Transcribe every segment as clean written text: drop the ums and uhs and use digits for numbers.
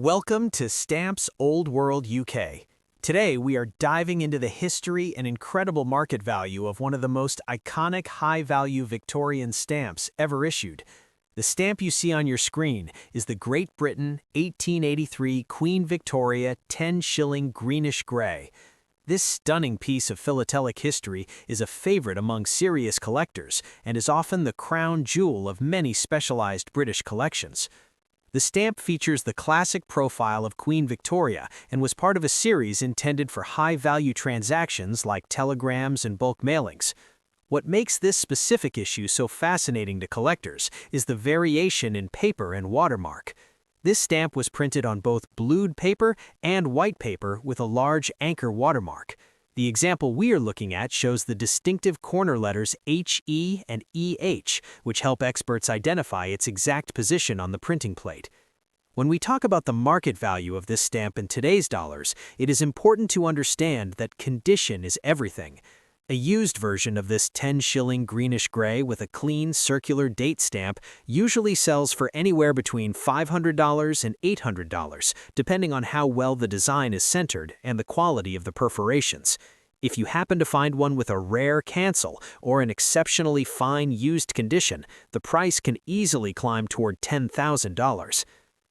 Welcome to Stamps Old World UK. Today we are diving into the history and incredible market value of one of the most iconic high-value Victorian stamps ever issued. The stamp you see on your screen is the Great Britain 1883 Queen Victoria 10 shilling greenish grey. This stunning piece of philatelic history is a favorite among serious collectors and is often the crown jewel of many specialized British collections. The stamp features the classic profile of Queen Victoria and was part of a series intended for high-value transactions like telegrams and bulk mailings. What makes this specific issue so fascinating to collectors is the variation in paper and watermark. This stamp was printed on both blued paper and white paper with a large anchor watermark. The example we are looking at shows the distinctive corner letters HE and EH, which help experts identify its exact position on the printing plate. When we talk about the market value of this stamp in today's dollars, it is important to understand that condition is everything. A used version of this 10 shilling greenish grey with a clean circular date stamp usually sells for anywhere between $500 and $800, depending on how well the design is centered and the quality of the perforations. If you happen to find one with a rare cancel or an exceptionally fine used condition, the price can easily climb toward $10,000.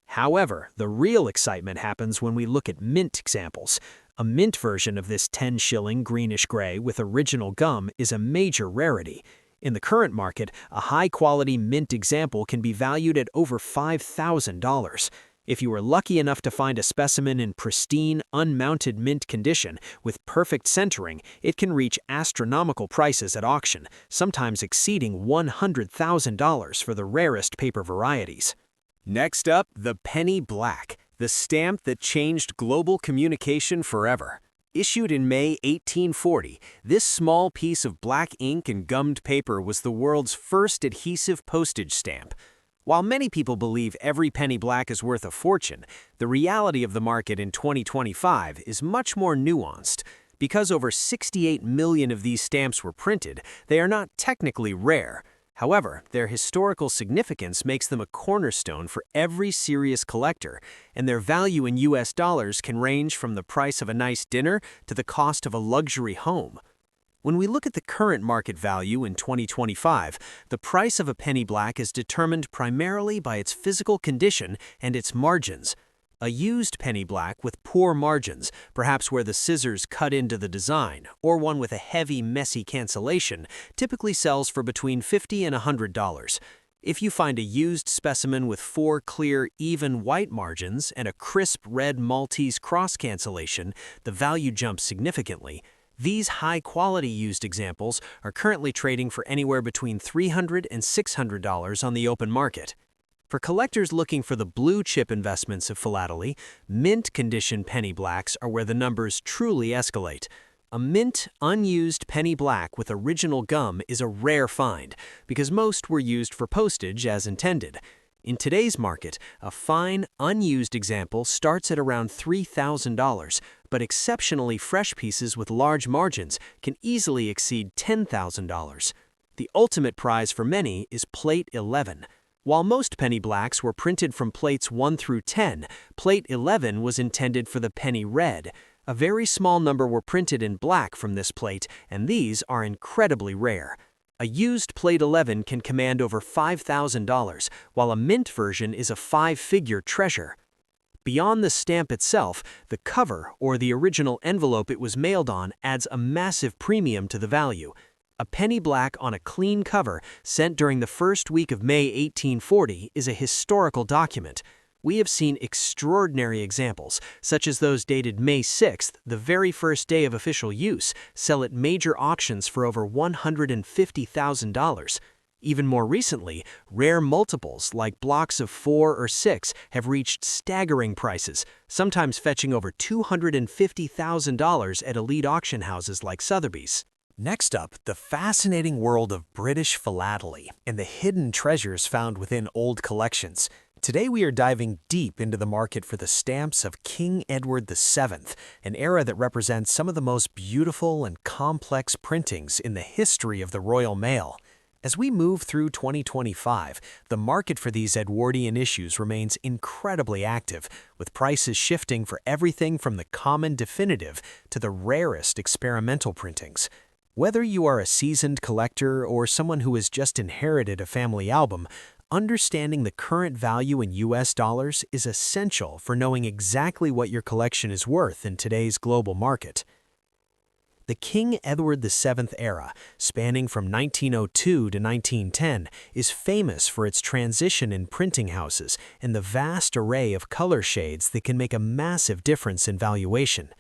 However, the real excitement happens when we look at mint examples. A mint version of this 10 shilling greenish grey with original gum is a major rarity. In the current market, a high-quality mint example can be valued at over $5,000. If you are lucky enough to find a specimen in pristine, unmounted mint condition with perfect centering, it can reach astronomical prices at auction, sometimes exceeding $100,000 for the rarest paper varieties. Next up, the penny black, the stamp that changed global communication forever. Issued in May 1840, this small piece of black ink and gummed paper was the world's first adhesive postage stamp. While many people believe every penny black is worth a fortune, the reality of the market in 2025 is much more nuanced. Because over 68 million of these stamps were printed, they are not technically rare. However, their historical significance makes them a cornerstone for every serious collector, and their value in US dollars can range from the price of a nice dinner to the cost of a luxury home. When we look at the current market value in 2025, the price of a penny black is determined primarily by its physical condition and its margins. A used penny black with poor margins, perhaps where the scissors cut into the design, or one with a heavy, messy cancellation, typically sells for between $50 and $100. If you find a used specimen with 4 clear, even white margins and a crisp red Maltese cross cancellation, the value jumps significantly. These high-quality used examples are currently trading for anywhere between $300 and $600 on the open market. For collectors looking for the blue-chip investments of philately, mint-condition penny blacks are where the numbers truly escalate. A mint, unused penny black with original gum is a rare find, because most were used for postage as intended. In today's market, a fine, unused example starts at around $3,000, but exceptionally fresh pieces with large margins can easily exceed $10,000. The ultimate prize for many is Plate 11. While most penny blacks were printed from plates 1 through 10, plate 11 was intended for the penny red. A very small number were printed in black from this plate, and these are incredibly rare. A used plate 11 can command over $5,000, while a mint version is a 5-figure treasure. Beyond the stamp itself, the cover, or the original envelope it was mailed on, adds a massive premium to the value. A penny black on a clean cover sent during the first week of May 1840 is a historical document. We have seen extraordinary examples, such as those dated May 6th, the very first day of official use, sell at major auctions for over $150,000. Even more recently, rare multiples like blocks of 4 or 6 have reached staggering prices, sometimes fetching over $250,000 at elite auction houses like Sotheby's. Next up, the fascinating world of British philately and the hidden treasures found within old collections. Today we are diving deep into the market for the stamps of King Edward VII, an era that represents some of the most beautiful and complex printings in the history of the Royal Mail. As we move through 2025, the market for these Edwardian issues remains incredibly active, with prices shifting for everything from the common definitive to the rarest experimental printings. Whether you are a seasoned collector or someone who has just inherited a family album, understanding the current value in US dollars is essential for knowing exactly what your collection is worth in today's global market. The King Edward VII era, spanning from 1902 to 1910, is famous for its transition in printing houses and the vast array of color shades that can make a massive difference in valuation.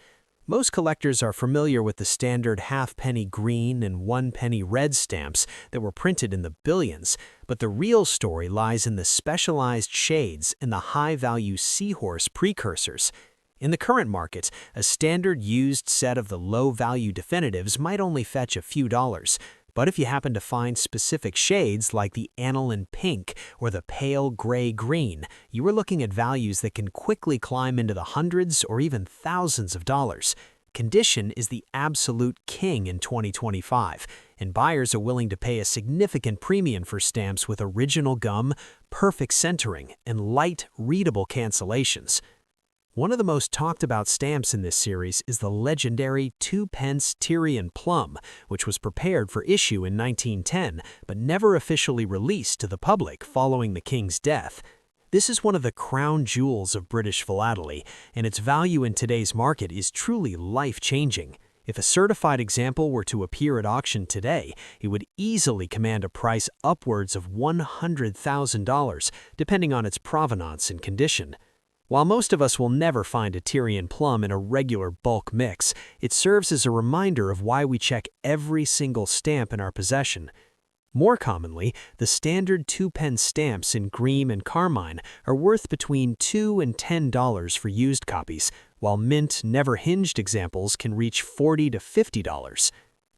Most collectors are familiar with the standard half-penny green and one-penny red stamps that were printed in the billions, but the real story lies in the specialized shades and the high-value seahorse precursors. In the current market, a standard used set of the low-value definitives might only fetch a few dollars, but if you happen to find specific shades like the aniline pink or the pale gray-green, you are looking at values that can quickly climb into the hundreds or even thousands of dollars. Condition is the absolute king in 2025, and buyers are willing to pay a significant premium for stamps with original gum, perfect centering, and light, readable cancellations. One of the most talked about stamps in this series is the legendary 2-pence Tyrian plum, which was prepared for issue in 1910 but never officially released to the public following the king's death. This is one of the crown jewels of British philately, and its value in today's market is truly life-changing. If a certified example were to appear at auction today, it would easily command a price upwards of $100,000, depending on its provenance and condition. While most of us will never find a Tyrian plum in a regular bulk mix, it serves as a reminder of why we check every single stamp in our possession. More commonly, the standard 2-pence stamps in green and carmine are worth between $2 and $10 for used copies, while mint, never-hinged examples can reach $40 to $50.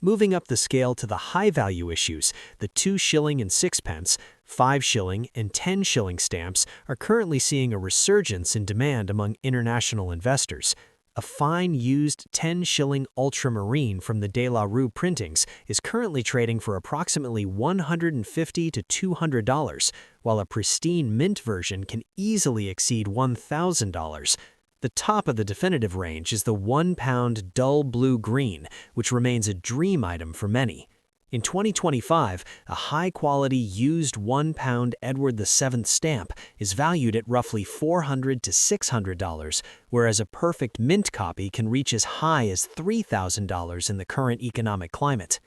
Moving up the scale to the high-value issues, the 2 shilling and 6 pence, 5 shilling, and 10 shilling stamps are currently seeing a resurgence in demand among international investors. A fine used 10 shilling ultramarine from the De La Rue printings is currently trading for approximately $150 to $200, while a pristine mint version can easily exceed $1,000. The top of the definitive range is the 1-pound dull blue-green, which remains a dream item for many. In 2025, a high-quality used 1-pound Edward VII stamp is valued at roughly $400 to $600, whereas a perfect mint copy can reach as high as $3,000 in the current economic climate.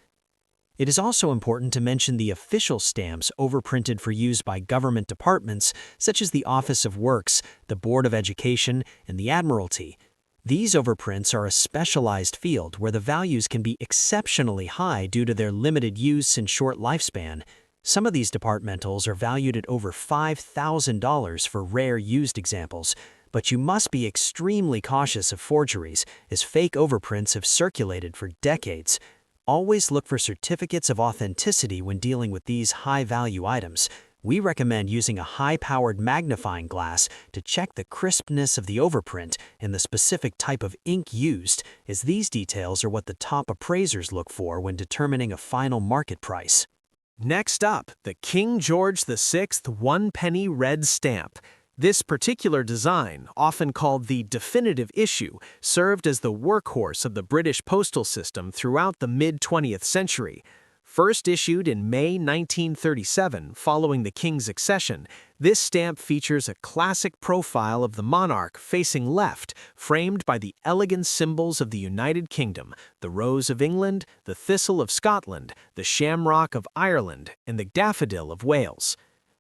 It is also important to mention the official stamps overprinted for use by government departments such as the Office of Works, the Board of Education, and the Admiralty. These overprints are a specialized field where the values can be exceptionally high due to their limited use and short lifespan. Some of these departmentals are valued at over $5,000 for rare used examples, but you must be extremely cautious of forgeries, as fake overprints have circulated for decades. Always look for certificates of authenticity when dealing with these high-value items. We recommend using a high-powered magnifying glass to check the crispness of the overprint and the specific type of ink used, as these details are what the top appraisers look for when determining a final market price. Next up, the King George VI 1-penny red stamp. This particular design, often called the definitive issue, served as the workhorse of the British postal system throughout the mid-20th century. First issued in May 1937, following the king's accession, this stamp features a classic profile of the monarch facing left, framed by the elegant symbols of the United Kingdom, the rose of England, the thistle of Scotland, the shamrock of Ireland, and the daffodil of Wales.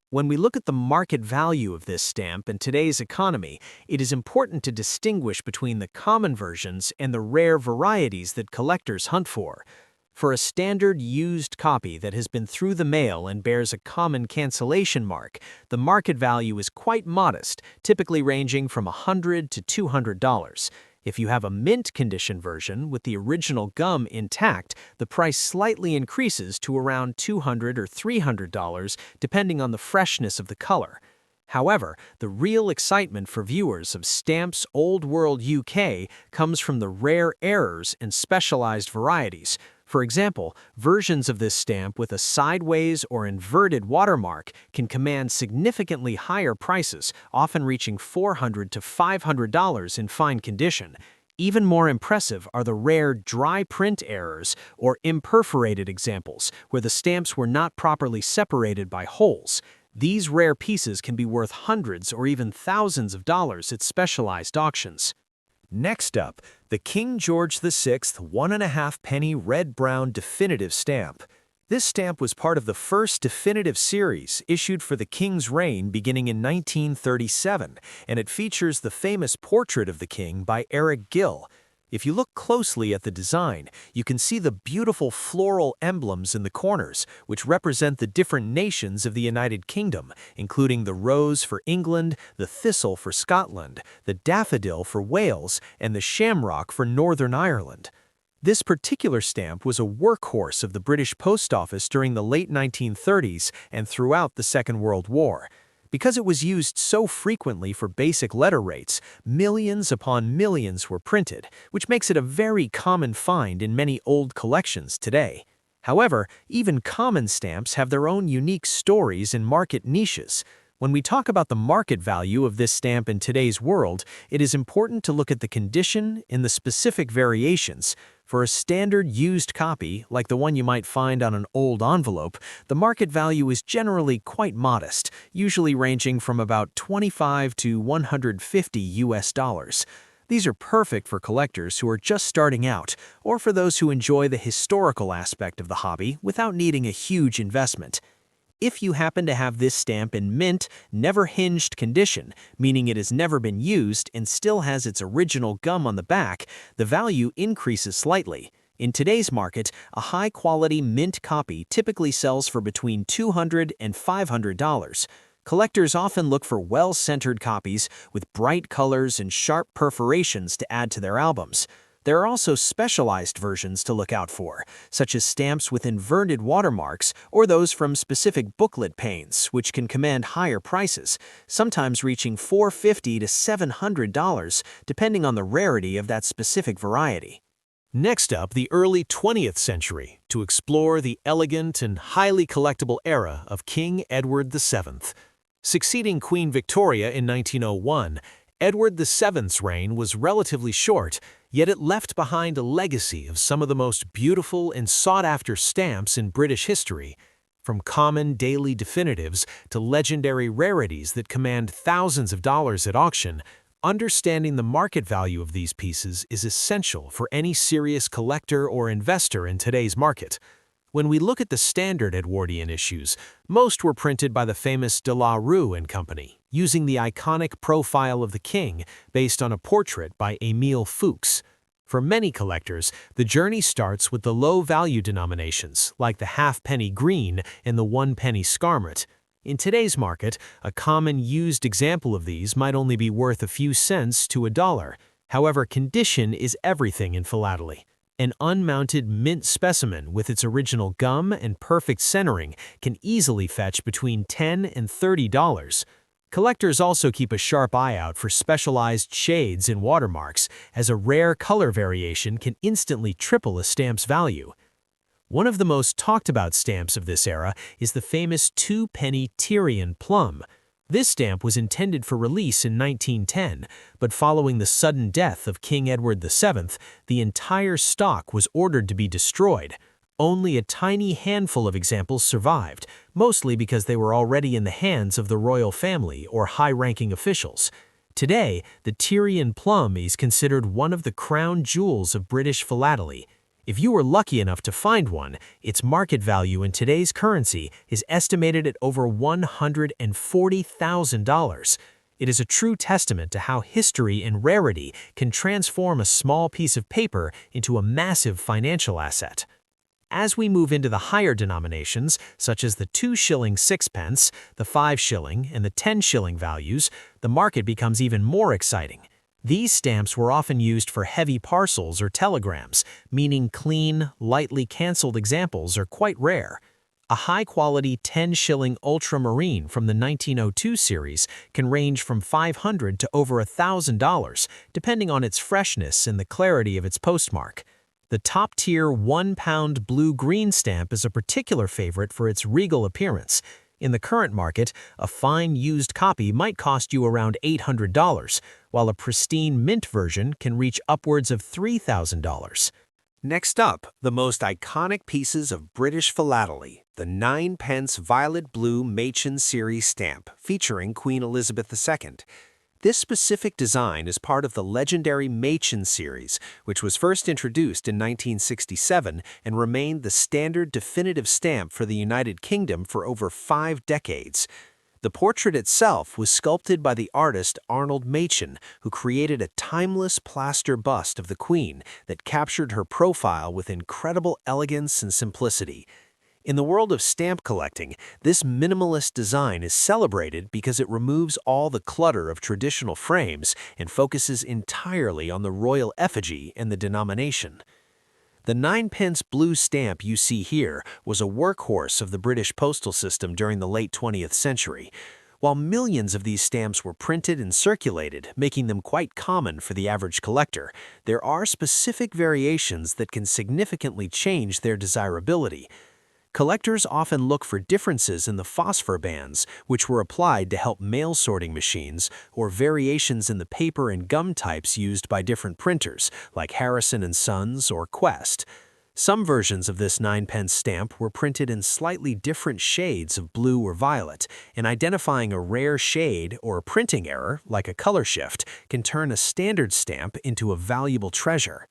When we look at the market value of this stamp in today's economy, it is important to distinguish between the common versions and the rare varieties that collectors hunt for. For a standard used copy that has been through the mail and bears a common cancellation mark, the market value is quite modest, typically ranging from $100 to $200. If you have a mint condition version with the original gum intact, the price slightly increases to around $200 or $300, depending on the freshness of the color. However, the real excitement for viewers of Stamps Old World UK comes from the rare errors and specialized varieties. For example, versions of this stamp with a sideways or inverted watermark can command significantly higher prices, often reaching $400 to $500 in fine condition. Even more impressive are the rare dry print errors or imperforated examples, where the stamps were not properly separated by holes. These rare pieces can be worth hundreds or even thousands of dollars at specialized auctions. Next up, the King George VI 1.5 penny red-brown definitive stamp. This stamp was part of the first definitive series issued for the King's reign beginning in 1937, and it features the famous portrait of the King by Eric Gill. If you look closely at the design, you can see the beautiful floral emblems in the corners, which represent the different nations of the United Kingdom, including the rose for England, the thistle for Scotland, the daffodil for Wales, and the shamrock for Northern Ireland. This particular stamp was a workhorse of the British Post Office during the late 1930s and throughout the Second World War. Because it was used so frequently for basic letter rates, millions upon millions were printed, which makes it a very common find in many old collections today. However, even common stamps have their own unique stories and market niches. When we talk about the market value of this stamp in today's world, it is important to look at the condition in the specific variations. For a standard used copy, like the one you might find on an old envelope, the market value is generally quite modest, usually ranging from about $25 to $150. These are perfect for collectors who are just starting out, or for those who enjoy the historical aspect of the hobby without needing a huge investment. If you happen to have this stamp in mint, never hinged condition, meaning it has never been used and still has its original gum on the back, the value increases slightly. In today's market, a high-quality mint copy typically sells for between $200 and $500. Collectors often look for well-centered copies with bright colors and sharp perforations to add to their albums. There are also specialized versions to look out for, such as stamps with inverted watermarks or those from specific booklet panes, which can command higher prices, sometimes reaching $450 to $700, depending on the rarity of that specific variety. Next up, the early 20th century, to explore the elegant and highly collectible era of King Edward VII. Succeeding Queen Victoria in 1901, Edward VII's reign was relatively short, yet it left behind a legacy of some of the most beautiful and sought-after stamps in British history. From common daily definitives to legendary rarities that command thousands of dollars at auction, understanding the market value of these pieces is essential for any serious collector or investor in today's market. When we look at the standard Edwardian issues, most were printed by the famous De La Rue and Company, using the iconic profile of the king based on a portrait by Émile Fuchs. For many collectors, the journey starts with the low-value denominations, like the half-penny green and the one-penny scarlet. In today's market, a common used example of these might only be worth a few cents to $1. However, condition is everything in philately. An unmounted mint specimen with its original gum and perfect centering can easily fetch between $10 and $30. Collectors also keep a sharp eye out for specialized shades and watermarks, as a rare color variation can instantly triple a stamp's value. One of the most talked about stamps of this era is the famous 2-penny Tyrian plum. This stamp was intended for release in 1910, but following the sudden death of King Edward VII, the entire stock was ordered to be destroyed. Only a tiny handful of examples survived, mostly because they were already in the hands of the royal family or high-ranking officials. Today, the Tyrian plum is considered one of the crown jewels of British philately. If you were lucky enough to find one, its market value in today's currency is estimated at over $140,000. It is a true testament to how history and rarity can transform a small piece of paper into a massive financial asset. As we move into the higher denominations, such as the 2 shilling sixpence, the 5 shilling, and the 10 shilling values, the market becomes even more exciting. These stamps were often used for heavy parcels or telegrams, meaning clean, lightly cancelled examples are quite rare. A high-quality 10-shilling ultramarine from the 1902 series can range from $500 to over $1,000, depending on its freshness and the clarity of its postmark. The top-tier 1-pound blue-green stamp is a particular favorite for its regal appearance. In the current market, a fine used copy might cost you around $800, while a pristine mint version can reach upwards of $3,000. Next up, the most iconic pieces of British philately, the 9-pence violet blue Machen series stamp featuring Queen Elizabeth II. This specific design is part of the legendary Machen series, which was first introduced in 1967 and remained the standard definitive stamp for the United Kingdom for over 5 decades. The portrait itself was sculpted by the artist Arnold Machen, who created a timeless plaster bust of the Queen that captured her profile with incredible elegance and simplicity. In the world of stamp collecting, this minimalist design is celebrated because it removes all the clutter of traditional frames and focuses entirely on the royal effigy and the denomination. The 9-pence blue stamp you see here was a workhorse of the British postal system during the late 20th century. While millions of these stamps were printed and circulated, making them quite common for the average collector, there are specific variations that can significantly change their desirability. Collectors often look for differences in the phosphor bands, which were applied to help mail sorting machines, or variations in the paper and gum types used by different printers, like Harrison & Sons or Quest. Some versions of this 9-pence stamp were printed in slightly different shades of blue or violet, and identifying a rare shade or a printing error, like a color shift, can turn a standard stamp into a valuable treasure.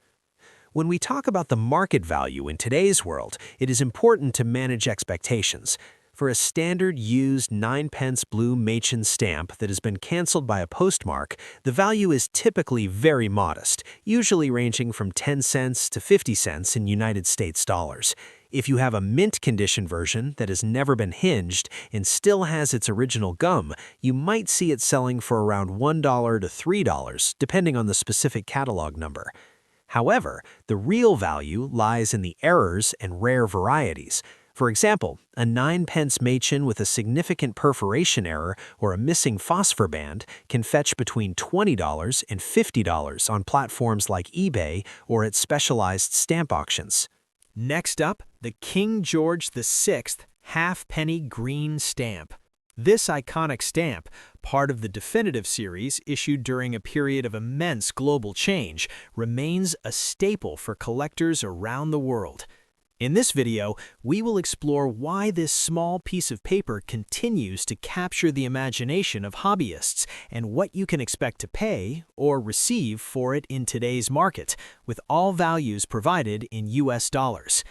When we talk about the market value in today's world, it is important to manage expectations. For a standard used 9-pence blue Machen stamp that has been canceled by a postmark, the value is typically very modest, usually ranging from 10 cents to 50 cents in United States dollars. If you have a mint condition version that has never been hinged and still has its original gum, you might see it selling for around $1 to $3, depending on the specific catalog number. However, the real value lies in the errors and rare varieties. For example, a 9-pence Machen with a significant perforation error or a missing phosphor band can fetch between $20 and $50 on platforms like eBay or at specialized stamp auctions. Next up, the King George VI halfpenny green stamp. This iconic stamp, part of the definitive series issued during a period of immense global change, remains a staple for collectors around the world. In this video, we will explore why this small piece of paper continues to capture the imagination of hobbyists and what you can expect to pay or receive for it in today's market, with all values provided in US dollars.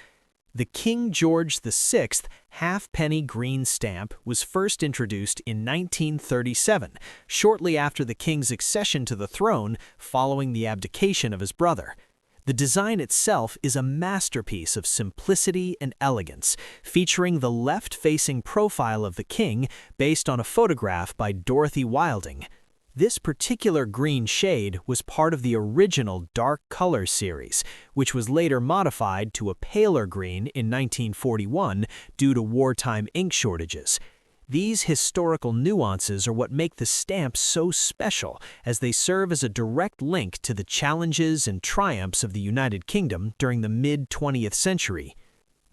The King George VI halfpenny green stamp was first introduced in 1937, shortly after the king's accession to the throne following the abdication of his brother. The design itself is a masterpiece of simplicity and elegance, featuring the left-facing profile of the king based on a photograph by Dorothy Wilding. This particular green shade was part of the original Dark Color series, which was later modified to a paler green in 1941 due to wartime ink shortages. These historical nuances are what make the stamp so special, as they serve as a direct link to the challenges and triumphs of the United Kingdom during the mid-20th century.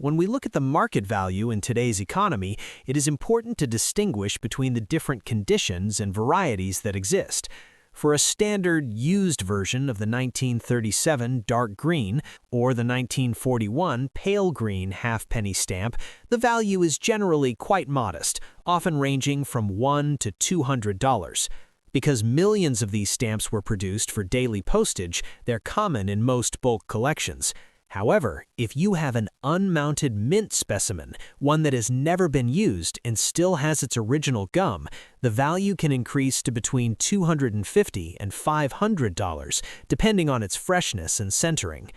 When we look at the market value in today's economy, it is important to distinguish between the different conditions and varieties that exist. For a standard used version of the 1937 dark green or the 1941 pale green halfpenny stamp, the value is generally quite modest, often ranging from $1 to $200. Because millions of these stamps were produced for daily postage, they're common in most bulk collections. However, if you have an unmounted mint specimen, one that has never been used and still has its original gum, the value can increase to between $250 and $500, depending on its freshness and centering.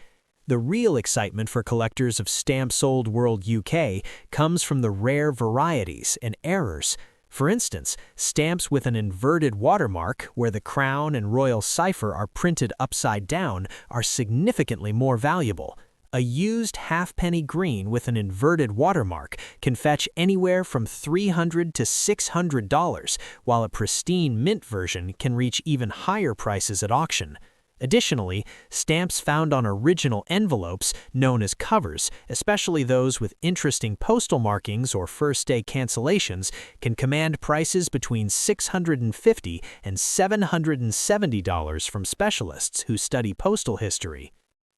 The real excitement for collectors of Stamps Old World UK comes from the rare varieties and errors. For instance, stamps with an inverted watermark, where the crown and royal cipher are printed upside down, are significantly more valuable. A used halfpenny green with an inverted watermark can fetch anywhere from $300 to $600, while a pristine mint version can reach even higher prices at auction. Additionally, stamps found on original envelopes, known as covers, especially those with interesting postal markings or first-day cancellations, can command prices between $650 and $770 from specialists who study postal history.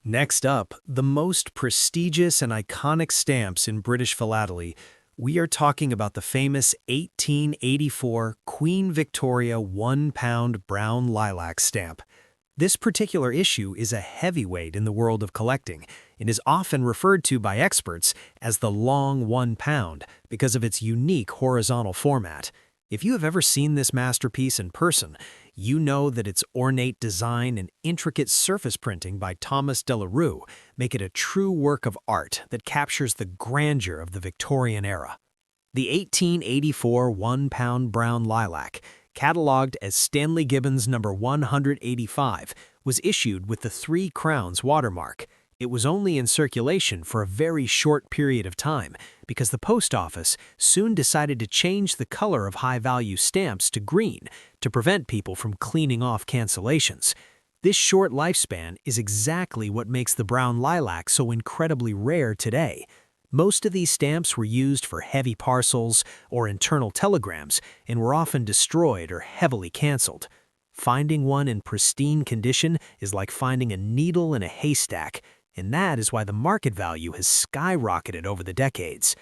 Next up, the most prestigious and iconic stamps in British philately. We are talking about the famous 1884 Queen Victoria £1 brown lilac stamp. This particular issue is a heavyweight in the world of collecting and is often referred to by experts as the long £1 because of its unique horizontal format. If you have ever seen this masterpiece in person, you know that its ornate design and intricate surface printing by Thomas de la Rue make it a true work of art that captures the grandeur of the Victorian era. The 1884 £1 brown lilac, catalogued as Stanley Gibbons No. 185, was issued with the 3 crowns watermark. It was only in circulation for a very short period of time because the post office soon decided to change the color of high-value stamps to green to prevent people from cleaning off cancellations. This short lifespan is exactly what makes the brown lilac so incredibly rare today. Most of these stamps were used for heavy parcels or internal telegrams and were often destroyed or heavily canceled. Finding one in pristine condition is like finding a needle in a haystack, and that is why the market value has skyrocketed over the decades.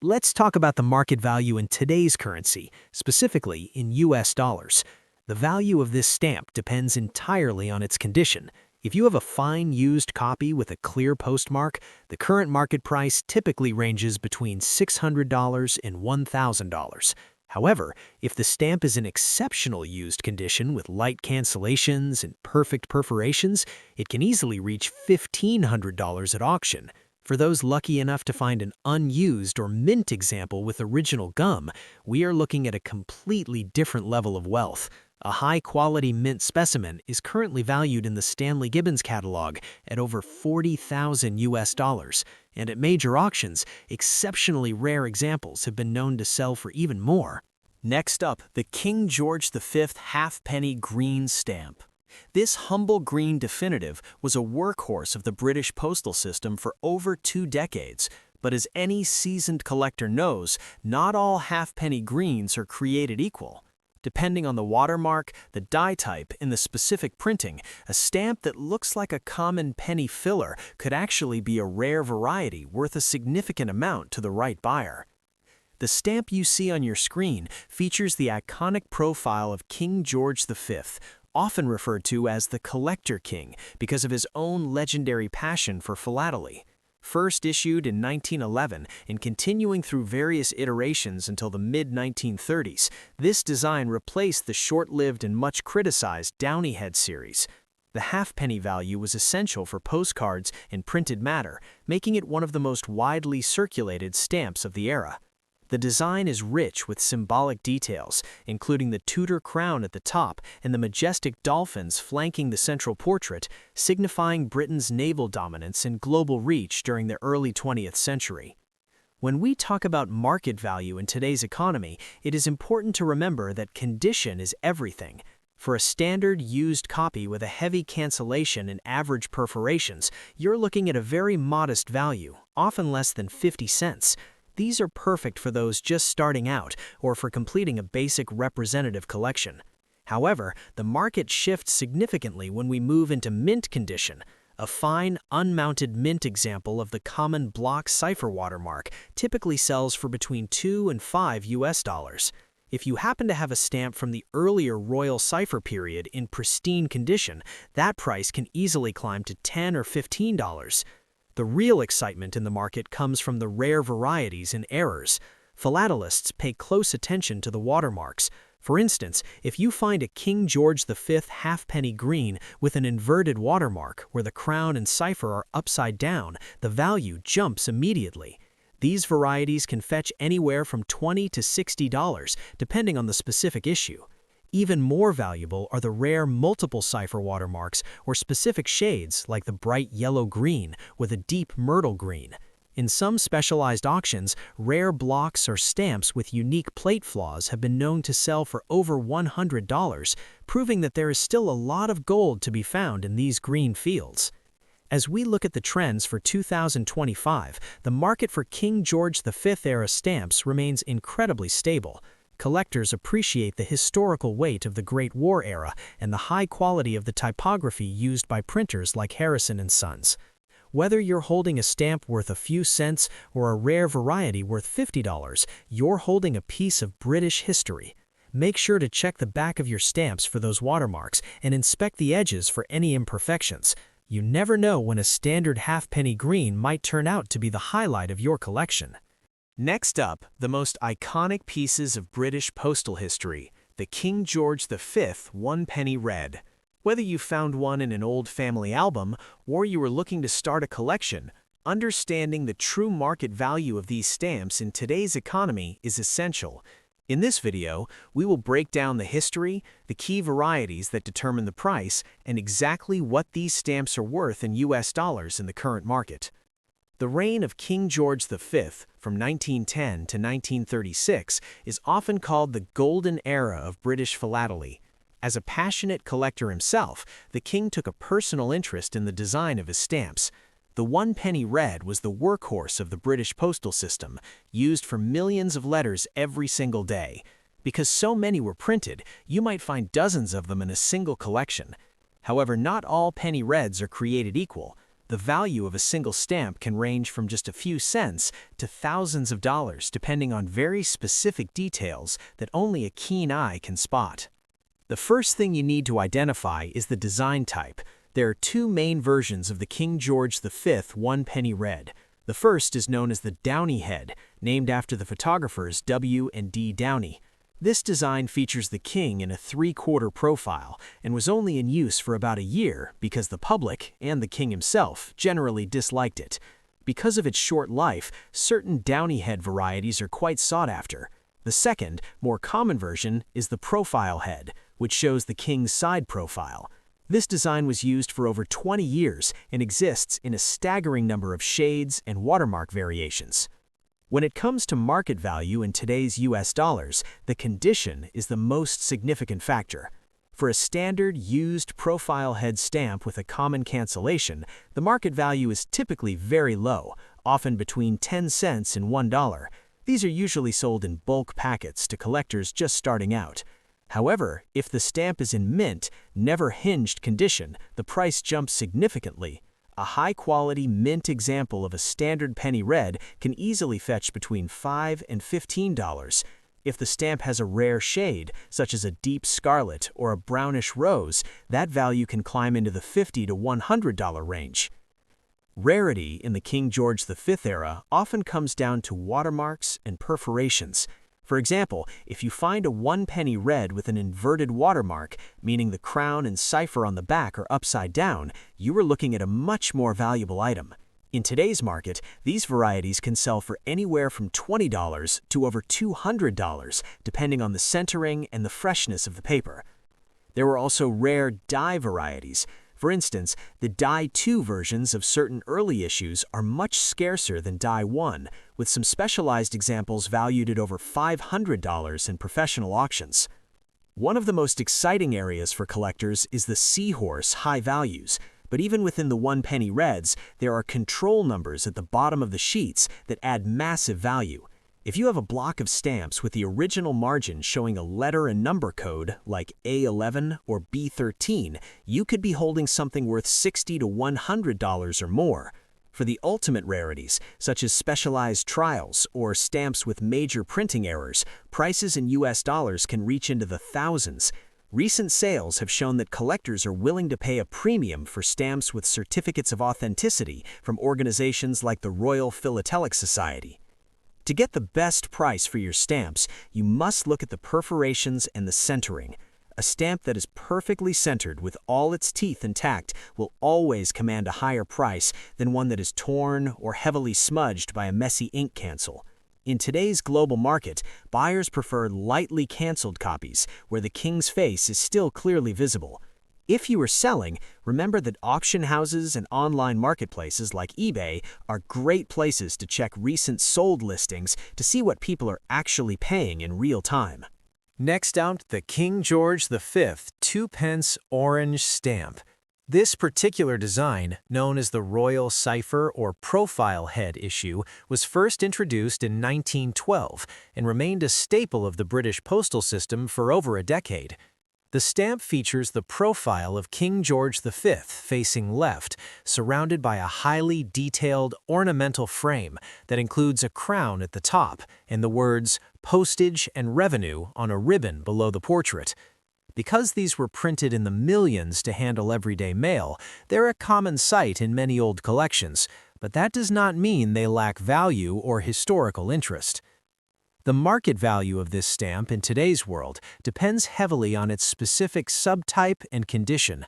Let's talk about the market value in today's currency, specifically in US dollars. The value of this stamp depends entirely on its condition. If you have a fine used copy with a clear postmark, the current market price typically ranges between $600 and $1,000. However, if the stamp is in exceptional used condition with light cancellations and perfect perforations, it can easily reach $1,500 at auction. For those lucky enough to find an unused or mint example with original gum, we are looking at a completely different level of wealth. A high-quality mint specimen is currently valued in the Stanley Gibbons catalog at over $40,000, and at major auctions, exceptionally rare examples have been known to sell for even more. Next up, the King George V halfpenny green stamp. This humble green definitive was a workhorse of the British postal system for over 2 decades, but as any seasoned collector knows, not all halfpenny greens are created equal. Depending on the watermark, the die type, and the specific printing, a stamp that looks like a common penny filler could actually be a rare variety worth a significant amount to the right buyer. The stamp you see on your screen features the iconic profile of King George V, often referred to as the Collector King because of his own legendary passion for philately. First issued in 1911 and continuing through various iterations until the mid-1930s, this design replaced the short-lived and much criticized Downy Head series. The halfpenny value was essential for postcards and printed matter, making it one of the most widely circulated stamps of the era. The design is rich with symbolic details, including the Tudor crown at the top and the majestic dolphins flanking the central portrait, signifying Britain's naval dominance and global reach during the early 20th century. When we talk about market value in today's economy, it is important to remember that condition is everything. For a standard used copy with a heavy cancellation and average perforations, you're looking at a very modest value, often less than 50 cents. These are perfect for those just starting out or for completing a basic representative collection. However, the market shifts significantly when we move into mint condition. A fine, unmounted mint example of the common block cipher watermark typically sells for between $2 and $5. If you happen to have a stamp from the earlier royal cipher period in pristine condition, that price can easily climb to $10 or $15. The real excitement in the market comes from the rare varieties and errors. Philatelists pay close attention to the watermarks. For instance, if you find a King George V halfpenny green with an inverted watermark where the crown and cipher are upside down, the value jumps immediately. These varieties can fetch anywhere from $20 to $60, depending on the specific issue. Even more valuable are the rare multiple cipher watermarks or specific shades like the bright yellow-green with a deep myrtle green. In some specialized auctions, rare blocks or stamps with unique plate flaws have been known to sell for over $100, proving that there is still a lot of gold to be found in these green fields. As we look at the trends for 2025, the market for King George V era stamps remains incredibly stable. Collectors appreciate the historical weight of the Great War era and the high quality of the typography used by printers like Harrison & Sons. Whether you're holding a stamp worth a few cents or a rare variety worth $50, you're holding a piece of British history. Make sure to check the back of your stamps for those watermarks and inspect the edges for any imperfections. You never know when a standard halfpenny green might turn out to be the highlight of your collection. Next up, the most iconic pieces of British postal history, the King George V 1 penny red. Whether you found one in an old family album or you were looking to start a collection, understanding the true market value of these stamps in today's economy is essential. In this video, we will break down the history, the key varieties that determine the price, and exactly what these stamps are worth in US dollars in the current market. The reign of King George V from 1910 to 1936 is often called the golden era of British philately. As a passionate collector himself, the king took a personal interest in the design of his stamps. The 1 penny red was the workhorse of the British postal system, used for millions of letters every single day. Because so many were printed, you might find dozens of them in a single collection. However, not all penny reds are created equal. The value of a single stamp can range from just a few cents to thousands of dollars, depending on very specific details that only a keen eye can spot. The first thing you need to identify is the design type. There are two main versions of the King George V 1 penny red. The first is known as the Downey head, named after the photographers W. and D. Downey. This design features the king in a 3/4 profile and was only in use for about a year because the public, and the king himself, generally disliked it. Because of its short life, certain Downey head varieties are quite sought after. The second, more common version is the profile head, which shows the king's side profile. This design was used for over 20 years and exists in a staggering number of shades and watermark variations. When it comes to market value in today's US dollars, the condition is the most significant factor. For a standard used profile head stamp with a common cancellation, the market value is typically very low, often between 10 cents and $1. These are usually sold in bulk packets to collectors just starting out. However, if the stamp is in mint, never hinged condition, the price jumps significantly. A high-quality mint example of a standard penny red can easily fetch between $5 and $15. If the stamp has a rare shade, such as a deep scarlet or a brownish rose, that value can climb into the $50 to $100 range. Rarity in the King George V era often comes down to watermarks and perforations. For example, if you find a 1 penny red with an inverted watermark, meaning the crown and cipher on the back are upside down, you are looking at a much more valuable item. In today's market, these varieties can sell for anywhere from $20 to over $200, depending on the centering and the freshness of the paper. There were also rare die varieties. For instance, the Die 2 versions of certain early issues are much scarcer than Die 1, with some specialized examples valued at over $500 in professional auctions. One of the most exciting areas for collectors is the seahorse high values, but even within the 1 penny reds, there are control numbers at the bottom of the sheets that add massive value. If you have a block of stamps with the original margin showing a letter and number code like A11 or B13, you could be holding something worth $60 to $100 or more. For the ultimate rarities, such as specialized trials or stamps with major printing errors, prices in US dollars can reach into the thousands. Recent sales have shown that collectors are willing to pay a premium for stamps with certificates of authenticity from organizations like the Royal Philatelic Society. To get the best price for your stamps, you must look at the perforations and the centering. A stamp that is perfectly centered with all its teeth intact will always command a higher price than one that is torn or heavily smudged by a messy ink cancel. In today's global market, buyers prefer lightly canceled copies where the king's face is still clearly visible. If you are selling, remember that auction houses and online marketplaces like eBay are great places to check recent sold listings to see what people are actually paying in real time. Next out, the King George V 2-pence orange stamp. This particular design, known as the Royal Cipher or Profile Head issue, was first introduced in 1912 and remained a staple of the British postal system for over a decade. The stamp features the profile of King George V facing left, surrounded by a highly detailed ornamental frame that includes a crown at the top and the words "Postage and Revenue" on a ribbon below the portrait. Because these were printed in the millions to handle everyday mail, they're a common sight in many old collections, but that does not mean they lack value or historical interest. The market value of this stamp in today's world depends heavily on its specific subtype and condition.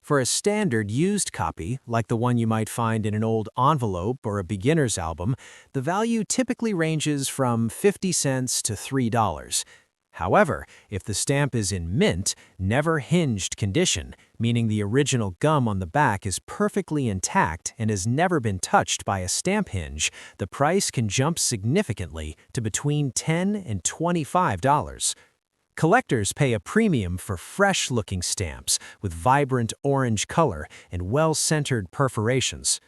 For a standard used copy, like the one you might find in an old envelope or a beginner's album, the value typically ranges from 50 cents to $3. However, if the stamp is in mint, never hinged condition, meaning the original gum on the back is perfectly intact and has never been touched by a stamp hinge, the price can jump significantly to between $10 and $25. Collectors pay a premium for fresh-looking stamps with vibrant orange color and well-centered perforations.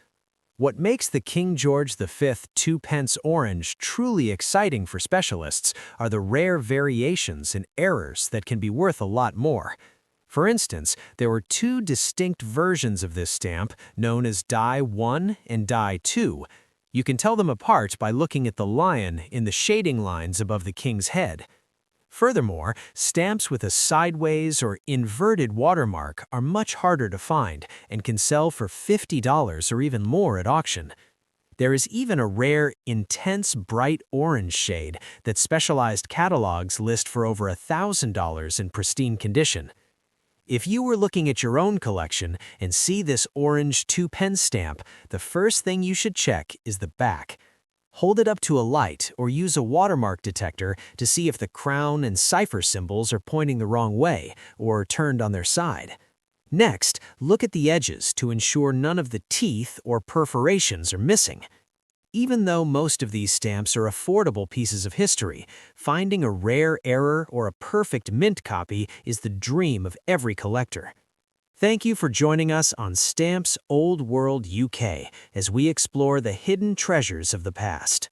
What makes the King George V 2-pence orange truly exciting for specialists are the rare variations and errors that can be worth a lot more. For instance, there were two distinct versions of this stamp known as Die 1 and Die 2. You can tell them apart by looking at the lion in the shading lines above the king's head. Furthermore, stamps with a sideways or inverted watermark are much harder to find and can sell for $50 or even more at auction. There is even a rare, intense bright orange shade that specialized catalogs list for over $1,000 in pristine condition. If you were looking at your own collection and see this orange 2-pence stamp, the first thing you should check is the back. Hold it up to a light or use a watermark detector to see if the crown and cipher symbols are pointing the wrong way or turned on their side. Next, look at the edges to ensure none of the teeth or perforations are missing. Even though most of these stamps are affordable pieces of history, finding a rare error or a perfect mint copy is the dream of every collector. Thank you for joining us on Stamps Old World UK as we explore the hidden treasures of the past.